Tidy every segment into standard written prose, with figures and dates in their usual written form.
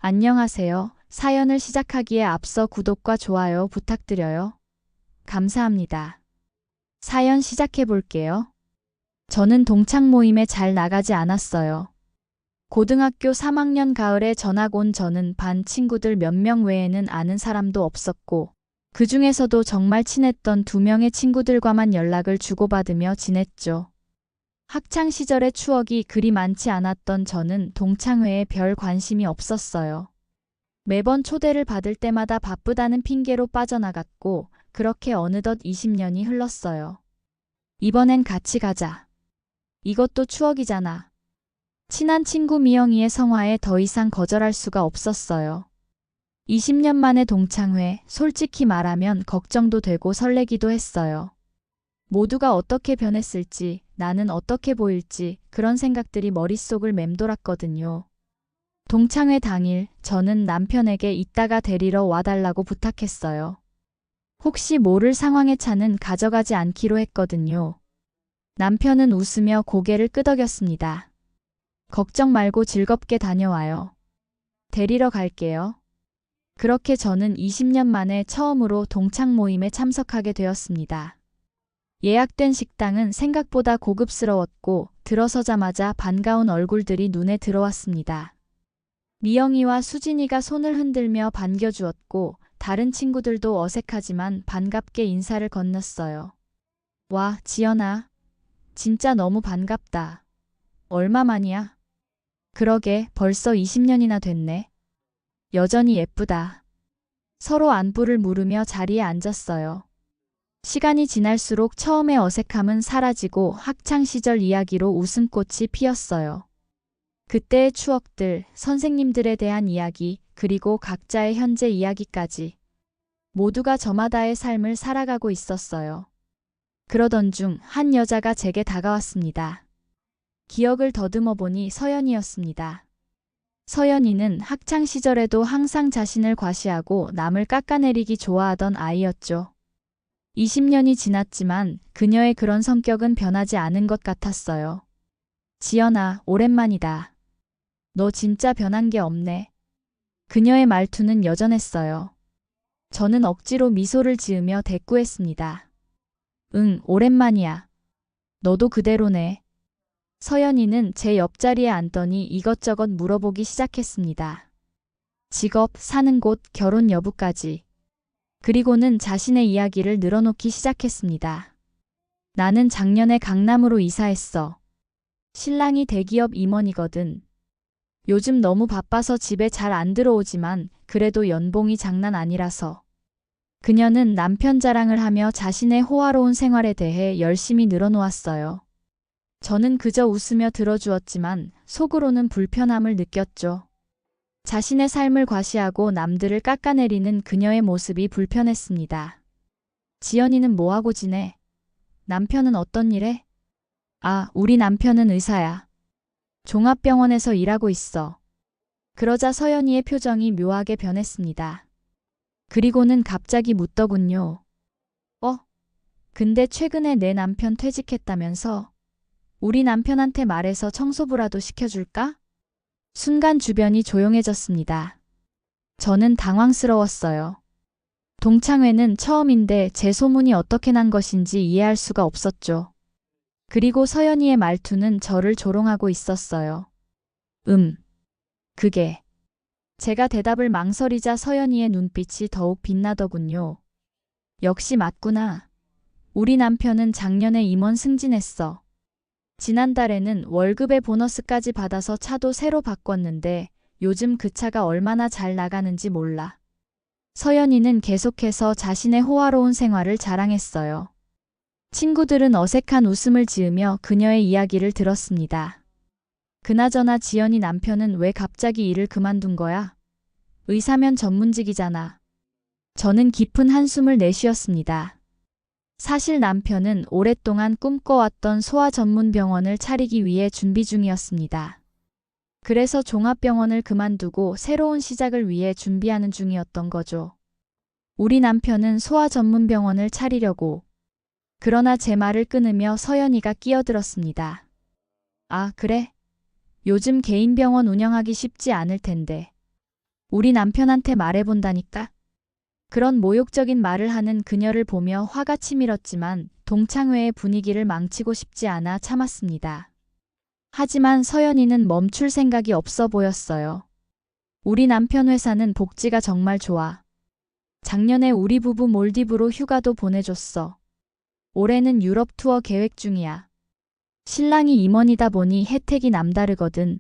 안녕하세요. 사연을 시작하기에 앞서 구독과 좋아요 부탁드려요. 감사합니다. 사연 시작해 볼게요. 저는 동창 모임에 잘 나가지 않았어요. 고등학교 3학년 가을에 전학 온 저는 반 친구들 몇 명 외에는 아는 사람도 없었고, 그 중에서도 정말 친했던 2명의 친구들과만 연락을 주고받으며 지냈죠. 학창 시절의 추억이 그리 많지 않았던 저는 동창회에 별 관심이 없었어요. 매번 초대를 받을 때마다 바쁘다는 핑계로 빠져나갔고, 그렇게 어느덧 20년이 흘렀어요. 이번엔 같이 가자. 이것도 추억이잖아. 친한 친구 미영이의 성화에 더 이상 거절할 수가 없었어요. 20년 만에 동창회, 솔직히 말하면 걱정도 되고 설레기도 했어요. 모두가 어떻게 변했을지, 나는 어떻게 보일지 그런 생각들이 머릿속을 맴돌았거든요. 동창회 당일 저는 남편에게 이따가 데리러 와달라고 부탁했어요. 혹시 모를 상황에 차는 가져가지 않기로 했거든요. 남편은 웃으며 고개를 끄덕였습니다. 걱정 말고 즐겁게 다녀와요. 데리러 갈게요. 그렇게 저는 20년 만에 처음으로 동창 모임에 참석하게 되었습니다. 예약된 식당은 생각보다 고급스러웠고 들어서자마자 반가운 얼굴들이 눈에 들어왔습니다. 미영이와 수진이가 손을 흔들며 반겨주었고 다른 친구들도 어색하지만 반갑게 인사를 건넸어요. 와, 지연아. 진짜 너무 반갑다. 얼마만이야? 그러게 벌써 20년이나 됐네. 여전히 예쁘다. 서로 안부를 물으며 자리에 앉았어요. 시간이 지날수록 처음의 어색함은 사라지고 학창시절 이야기로 웃음꽃이 피었어요. 그때의 추억들, 선생님들에 대한 이야기, 그리고 각자의 현재 이야기까지. 모두가 저마다의 삶을 살아가고 있었어요. 그러던 중 한 여자가 제게 다가왔습니다. 기억을 더듬어 보니 서연이었습니다. 서연이는 학창시절에도 항상 자신을 과시하고 남을 깎아내리기 좋아하던 아이였죠. 20년이 지났지만 그녀의 그런 성격은 변하지 않은 것 같았어요. 지연아, 오랜만이다. 너 진짜 변한 게 없네. 그녀의 말투는 여전했어요. 저는 억지로 미소를 지으며 대꾸했습니다. 응, 오랜만이야. 너도 그대로네. 서연이는 제 옆자리에 앉더니 이것저것 물어보기 시작했습니다. 직업, 사는 곳, 결혼 여부까지. 그리고는 자신의 이야기를 늘어놓기 시작했습니다. 나는 작년에 강남으로 이사했어. 신랑이 대기업 임원이거든. 요즘 너무 바빠서 집에 잘 안 들어오지만 그래도 연봉이 장난 아니라서. 그녀는 남편 자랑을 하며 자신의 호화로운 생활에 대해 열심히 늘어놓았어요. 저는 그저 웃으며 들어주었지만 속으로는 불편함을 느꼈죠. 자신의 삶을 과시하고 남들을 깎아내리는 그녀의 모습이 불편했습니다. 지연이는 뭐하고 지내? 남편은 어떤 일 해? 아, 우리 남편은 의사야. 종합병원에서 일하고 있어. 그러자 서연이의 표정이 묘하게 변했습니다. 그리고는 갑자기 묻더군요. 근데 최근에 내 남편 퇴직했다면서? 우리 남편한테 말해서 청소부라도 시켜줄까? 순간 주변이 조용해졌습니다. 저는 당황스러웠어요. 동창회는 처음인데 제 소문이 어떻게 난 것인지 이해할 수가 없었죠. 그리고 서연이의 말투는 저를 조롱하고 있었어요. 그게. 제가 대답을 망설이자 서연이의 눈빛이 더욱 빛나더군요. 역시 맞구나. 우리 남편은 작년에 임원 승진했어. 지난달에는 월급에 보너스까지 받아서 차도 새로 바꿨는데 요즘 그 차가 얼마나 잘 나가는지 몰라. 서연이는 계속해서 자신의 호화로운 생활을 자랑했어요. 친구들은 어색한 웃음을 지으며 그녀의 이야기를 들었습니다. 그나저나 지연이 남편은 왜 갑자기 일을 그만둔 거야? 의사면 전문직이잖아. 저는 깊은 한숨을 내쉬었습니다. 사실 남편은 오랫동안 꿈꿔왔던 소아 전문 병원을 차리기 위해 준비 중이었습니다. 그래서 종합병원을 그만두고 새로운 시작을 위해 준비하는 중이었던 거죠. 우리 남편은 소아 전문 병원을 차리려고. 그러나 제 말을 끊으며 서연이가 끼어들었습니다. 아, 그래? 요즘 개인 병원 운영하기 쉽지 않을 텐데. 우리 남편한테 말해본다니까. 그런 모욕적인 말을 하는 그녀를 보며 화가 치밀었지만 동창회의 분위기를 망치고 싶지 않아 참았습니다. 하지만 서연이는 멈출 생각이 없어 보였어요. 우리 남편 회사는 복지가 정말 좋아. 작년에 우리 부부 몰디브로 휴가도 보내줬어. 올해는 유럽 투어 계획 중이야. 신랑이 임원이다 보니 혜택이 남다르거든.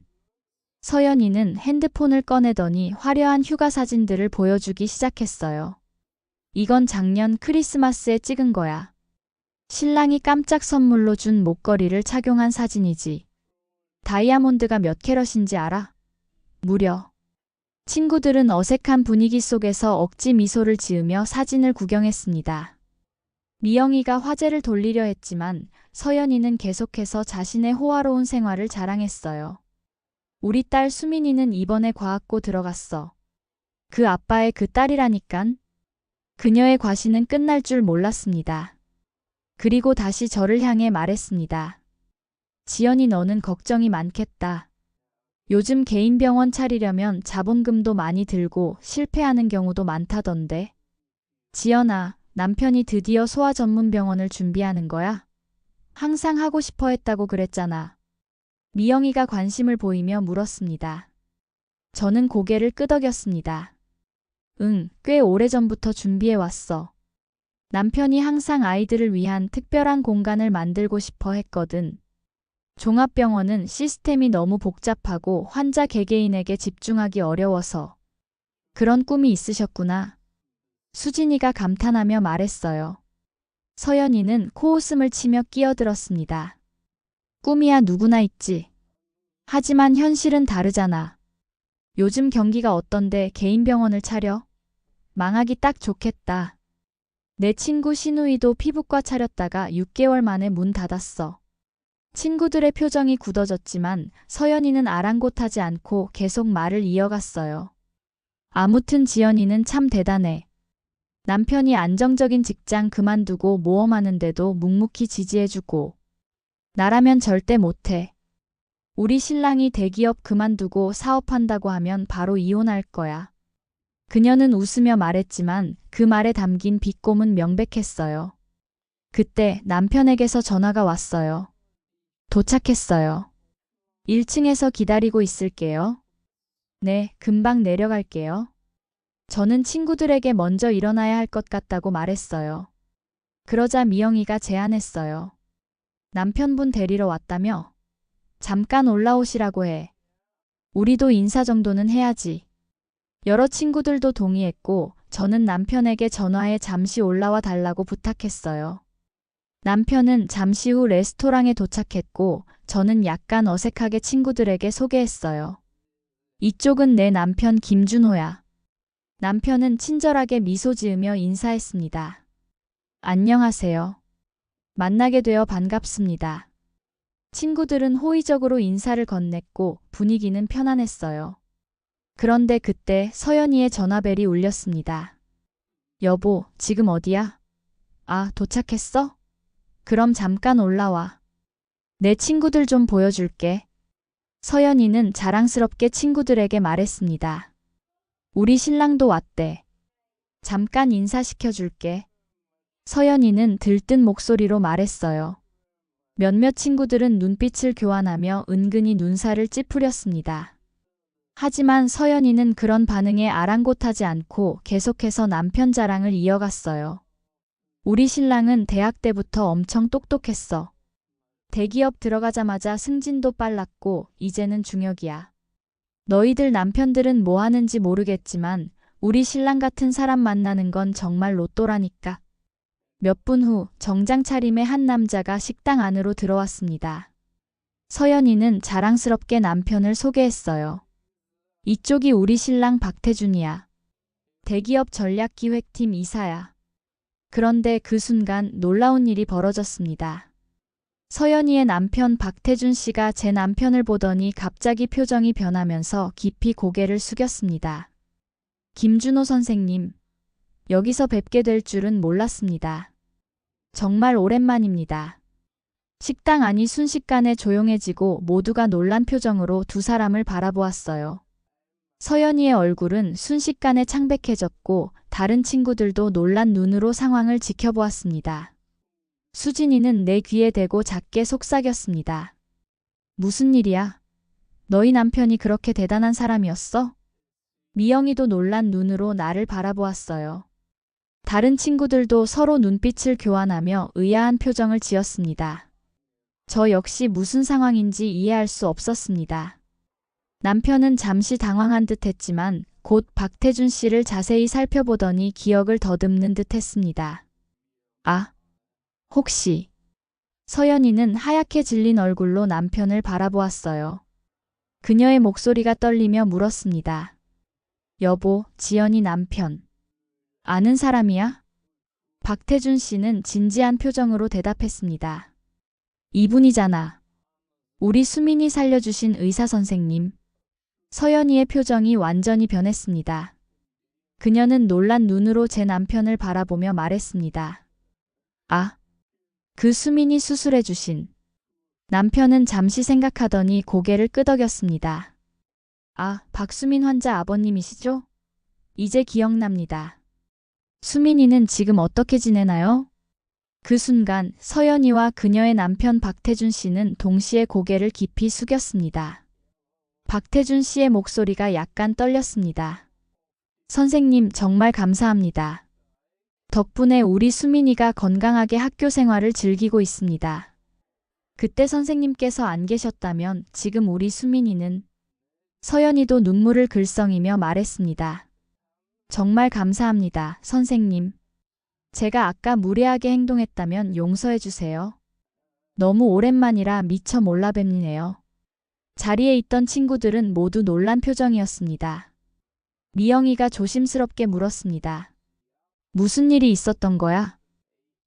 서연이는 핸드폰을 꺼내더니 화려한 휴가 사진들을 보여주기 시작했어요. 이건 작년 크리스마스에 찍은 거야. 신랑이 깜짝 선물로 준 목걸이를 착용한 사진이지. 다이아몬드가 몇 캐럿인지 알아? 무려. 친구들은 어색한 분위기 속에서 억지 미소를 지으며 사진을 구경했습니다. 미영이가 화제를 돌리려 했지만 서연이는 계속해서 자신의 호화로운 생활을 자랑했어요. 우리 딸 수민이는 이번에 과학고 들어갔어. 그 아빠의 그 딸이라니깐. 그녀의 과시는 끝날 줄 몰랐습니다. 그리고 다시 저를 향해 말했습니다. 지연이 너는 걱정이 많겠다. 요즘 개인 병원 차리려면 자본금도 많이 들고 실패하는 경우도 많다던데. 지연아, 남편이 드디어 소아 전문 병원을 준비하는 거야? 항상 하고 싶어 했다고 그랬잖아. 미영이가 관심을 보이며 물었습니다. 저는 고개를 끄덕였습니다. 응, 꽤 오래전부터 준비해 왔어. 남편이 항상 아이들을 위한 특별한 공간을 만들고 싶어 했거든. 종합병원은 시스템이 너무 복잡하고 환자 개개인에게 집중하기 어려워서. 그런 꿈이 있으셨구나. 수진이가 감탄하며 말했어요. 서연이는 코웃음을 치며 끼어들었습니다. 꿈이야 누구나 있지. 하지만 현실은 다르잖아. 요즘 경기가 어떤데 개인 병원을 차려? 망하기 딱 좋겠다. 내 친구 신우이도 피부과 차렸다가 6개월 만에 문 닫았어. 친구들의 표정이 굳어졌지만 서연이는 아랑곳하지 않고 계속 말을 이어갔어요. 아무튼 지연이는 참 대단해. 남편이 안정적인 직장 그만두고 모험하는데도 묵묵히 지지해주고. 나라면 절대 못해. 우리 신랑이 대기업 그만두고 사업한다고 하면 바로 이혼할 거야. 그녀는 웃으며 말했지만 그 말에 담긴 비꼼은 명백했어요. 그때 남편에게서 전화가 왔어요. 도착했어요. 1층에서 기다리고 있을게요. 네, 금방 내려갈게요. 저는 친구들에게 먼저 일어나야 할 것 같다고 말했어요. 그러자 미영이가 제안했어요. 남편분 데리러 왔다며? 잠깐 올라오시라고 해. 우리도 인사 정도는 해야지. 여러 친구들도 동의했고 저는 남편에게 전화해 잠시 올라와 달라고 부탁했어요. 남편은 잠시 후 레스토랑에 도착했고 저는 약간 어색하게 친구들에게 소개했어요. 이쪽은 내 남편 김준호야. 남편은 친절하게 미소 지으며 인사했습니다. 안녕하세요. 만나게 되어 반갑습니다. 친구들은 호의적으로 인사를 건넸고 분위기는 편안했어요. 그런데 그때 서연이의 전화벨이 울렸습니다. 여보, 지금 어디야? 아, 도착했어? 그럼 잠깐 올라와. 내 친구들 좀 보여줄게. 서연이는 자랑스럽게 친구들에게 말했습니다. 우리 신랑도 왔대. 잠깐 인사시켜줄게. 서연이는 들뜬 목소리로 말했어요. 몇몇 친구들은 눈빛을 교환하며 은근히 눈살을 찌푸렸습니다. 하지만 서연이는 그런 반응에 아랑곳하지 않고 계속해서 남편 자랑을 이어갔어요. 우리 신랑은 대학 때부터 엄청 똑똑했어. 대기업 들어가자마자 승진도 빨랐고 이제는 중역이야. 너희들 남편들은 뭐 하는지 모르겠지만 우리 신랑 같은 사람 만나는 건 정말 로또라니까. 몇 분 후 정장 차림의 한 남자가 식당 안으로 들어왔습니다. 서연이는 자랑스럽게 남편을 소개했어요. 이쪽이 우리 신랑 박태준이야. 대기업 전략기획팀 이사야. 그런데 그 순간 놀라운 일이 벌어졌습니다. 서연이의 남편 박태준 씨가 제 남편을 보더니 갑자기 표정이 변하면서 깊이 고개를 숙였습니다. 김준호 선생님, 여기서 뵙게 될 줄은 몰랐습니다. 정말 오랜만입니다. 식당 안이 순식간에 조용해지고 모두가 놀란 표정으로 두 사람을 바라보았어요. 서연이의 얼굴은 순식간에 창백해졌고 다른 친구들도 놀란 눈으로 상황을 지켜보았습니다. 수진이는 내 귀에 대고 작게 속삭였습니다. 무슨 일이야? 너희 남편이 그렇게 대단한 사람이었어? 미영이도 놀란 눈으로 나를 바라보았어요. 다른 친구들도 서로 눈빛을 교환하며 의아한 표정을 지었습니다. 저 역시 무슨 상황인지 이해할 수 없었습니다. 남편은 잠시 당황한 듯 했지만 곧 박태준 씨를 자세히 살펴보더니 기억을 더듬는 듯 했습니다. 아, 혹시. 서연이는 하얗게 질린 얼굴로 남편을 바라보았어요. 그녀의 목소리가 떨리며 물었습니다. 여보, 지연이 남편. 아는 사람이야? 박태준 씨는 진지한 표정으로 대답했습니다. 이분이잖아. 우리 수민이 살려주신 의사 선생님. 서연이의 표정이 완전히 변했습니다. 그녀는 놀란 눈으로 제 남편을 바라보며 말했습니다. 아, 그 수민이 수술해주신. 남편은 잠시 생각하더니 고개를 끄덕였습니다. 아, 박수민 환자 아버님이시죠? 이제 기억납니다. 수민이는 지금 어떻게 지내나요? 그 순간 서연이와 그녀의 남편 박태준 씨는 동시에 고개를 깊이 숙였습니다. 박태준 씨의 목소리가 약간 떨렸습니다. 선생님, 정말 감사합니다. 덕분에 우리 수민이가 건강하게 학교 생활을 즐기고 있습니다. 그때 선생님께서 안 계셨다면 지금 우리 수민이는. 서연이도 눈물을 글썽이며 말했습니다. 정말 감사합니다, 선생님. 제가 아까 무례하게 행동했다면 용서해 주세요. 너무 오랜만이라 미처 몰라 뵙네요. 자리에 있던 친구들은 모두 놀란 표정이었습니다. 미영이가 조심스럽게 물었습니다. 무슨 일이 있었던 거야?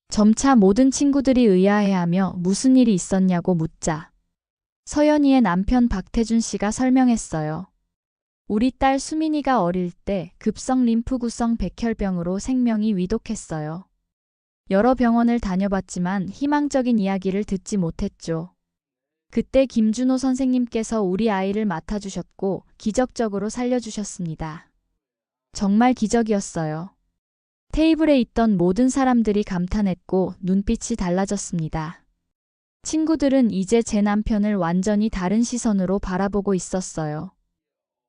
점차 모든 친구들이 의아해하며 무슨 일이 있었냐고 묻자 서연이의 남편 박태준 씨가 설명했어요. 우리 딸 수민이가 어릴 때 급성 림프구성 백혈병으로 생명이 위독했어요. 여러 병원을 다녀봤지만 희망적인 이야기를 듣지 못했죠. 그때 김준호 선생님께서 우리 아이를 맡아주셨고 기적적으로 살려주셨습니다. 정말 기적이었어요. 테이블에 있던 모든 사람들이 감탄했고 눈빛이 달라졌습니다. 친구들은 이제 제 남편을 완전히 다른 시선으로 바라보고 있었어요.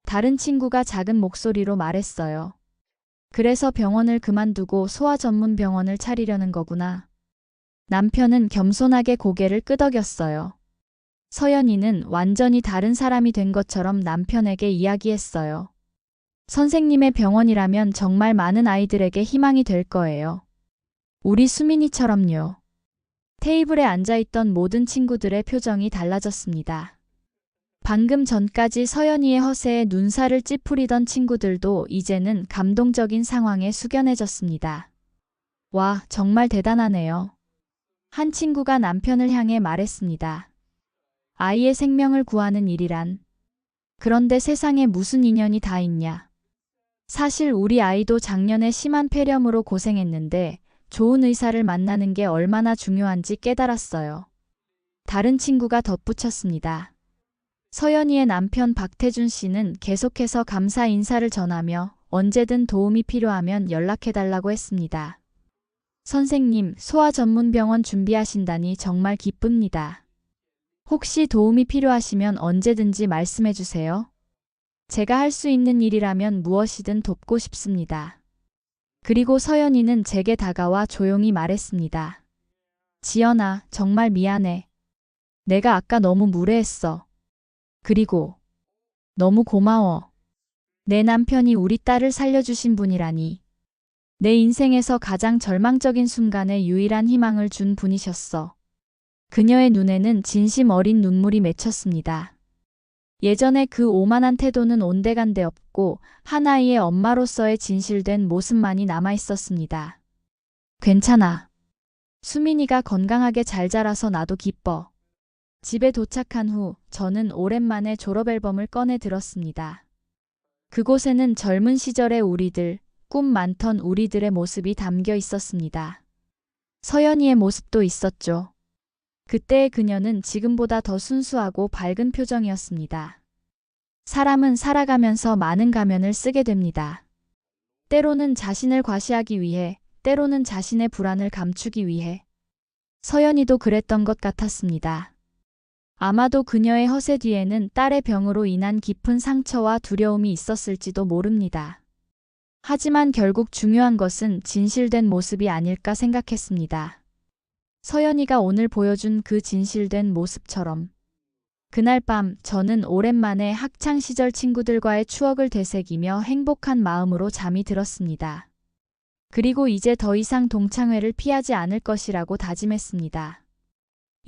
다른 친구가 작은 목소리로 말했어요. 그래서 병원을 그만두고 소아 전문 병원을 차리려는 거구나. 남편은 겸손하게 고개를 끄덕였어요. 서연이는 완전히 다른 사람이 된 것처럼 남편에게 이야기했어요. 선생님의 병원이라면 정말 많은 아이들에게 희망이 될 거예요. 우리 수민이처럼요. 테이블에 앉아있던 모든 친구들의 표정이 달라졌습니다. 방금 전까지 서연이의 허세에 눈살을 찌푸리던 친구들도 이제는 감동적인 상황에 숙연해졌습니다. 와, 정말 대단하네요. 한 친구가 남편을 향해 말했습니다. 아이의 생명을 구하는 일이란. 그런데 세상에 무슨 인연이 다 있냐. 사실 우리 아이도 작년에 심한 폐렴으로 고생했는데 좋은 의사를 만나는 게 얼마나 중요한지 깨달았어요. 다른 친구가 덧붙였습니다. 서연이의 남편 박태준 씨는 계속해서 감사 인사를 전하며 언제든 도움이 필요하면 연락해달라고 했습니다. 선생님, 소아 전문병원 준비하신다니 정말 기쁩니다. 혹시 도움이 필요하시면 언제든지 말씀해 주세요. 제가 할 수 있는 일이라면 무엇이든 돕고 싶습니다. 그리고 서연이는 제게 다가와 조용히 말했습니다. 지연아, 정말 미안해. 내가 아까 너무 무례했어. 그리고 너무 고마워. 내 남편이 우리 딸을 살려주신 분이라니. 내 인생에서 가장 절망적인 순간에 유일한 희망을 준 분이셨어. 그녀의 눈에는 진심 어린 눈물이 맺혔습니다. 예전에 그 오만한 태도는 온데간데 없고 한 아이의 엄마로서의 진실된 모습만이 남아있었습니다. 괜찮아. 수민이가 건강하게 잘 자라서 나도 기뻐. 집에 도착한 후 저는 오랜만에 졸업 앨범을 꺼내 들었습니다. 그곳에는 젊은 시절의 우리들, 꿈 많던 우리들의 모습이 담겨 있었습니다. 서연이의 모습도 있었죠. 그때의 그녀는 지금보다 더 순수하고 밝은 표정이었습니다. 사람은 살아가면서 많은 가면을 쓰게 됩니다. 때로는 자신을 과시하기 위해, 때로는 자신의 불안을 감추기 위해. 서연이도 그랬던 것 같았습니다. 아마도 그녀의 허세 뒤에는 딸의 병으로 인한 깊은 상처와 두려움이 있었을지도 모릅니다. 하지만 결국 중요한 것은 진실된 모습이 아닐까 생각했습니다. 서연이가 오늘 보여준 그 진실된 모습처럼. 그날 밤 저는 오랜만에 학창시절 친구들과의 추억을 되새기며 행복한 마음으로 잠이 들었습니다. 그리고 이제 더 이상 동창회를 피하지 않을 것이라고 다짐했습니다.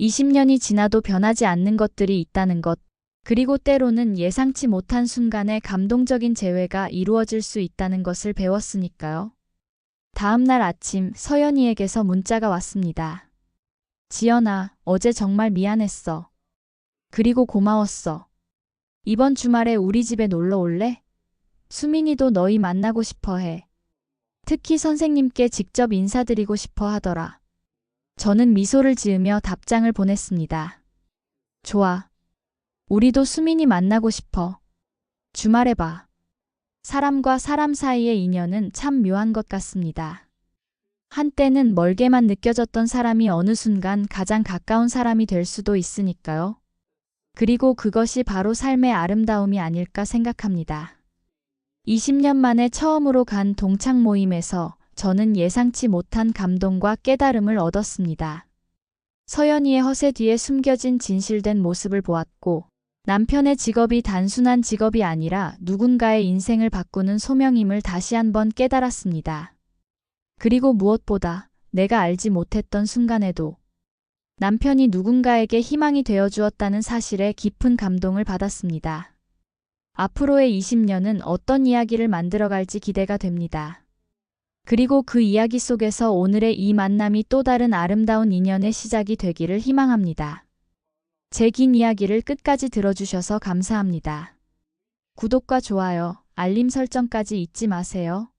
20년이 지나도 변하지 않는 것들이 있다는 것, 그리고 때로는 예상치 못한 순간에 감동적인 재회가 이루어질 수 있다는 것을 배웠으니까요. 다음 날 아침 서연이에게서 문자가 왔습니다. 지연아, 어제 정말 미안했어. 그리고 고마웠어. 이번 주말에 우리 집에 놀러 올래? 수민이도 너희 만나고 싶어 해. 특히 선생님께 직접 인사드리고 싶어 하더라. 저는 미소를 지으며 답장을 보냈습니다. 좋아. 우리도 수민이 만나고 싶어. 주말에 봐. 사람과 사람 사이의 인연은 참 묘한 것 같습니다. 한때는 멀게만 느껴졌던 사람이 어느 순간 가장 가까운 사람이 될 수도 있으니까요. 그리고 그것이 바로 삶의 아름다움이 아닐까 생각합니다. 20년 만에 처음으로 간 동창 모임에서 저는 예상치 못한 감동과 깨달음을 얻었습니다. 서연이의 허세 뒤에 숨겨진 진실된 모습을 보았고, 남편의 직업이 단순한 직업이 아니라 누군가의 인생을 바꾸는 소명임을 다시 한번 깨달았습니다. 그리고 무엇보다 내가 알지 못했던 순간에도 남편이 누군가에게 희망이 되어 주었다는 사실에 깊은 감동을 받았습니다. 앞으로의 20년은 어떤 이야기를 만들어갈지 기대가 됩니다. 그리고 그 이야기 속에서 오늘의 이 만남이 또 다른 아름다운 인연의 시작이 되기를 희망합니다. 제 긴 이야기를 끝까지 들어주셔서 감사합니다. 구독과 좋아요, 알림 설정까지 잊지 마세요.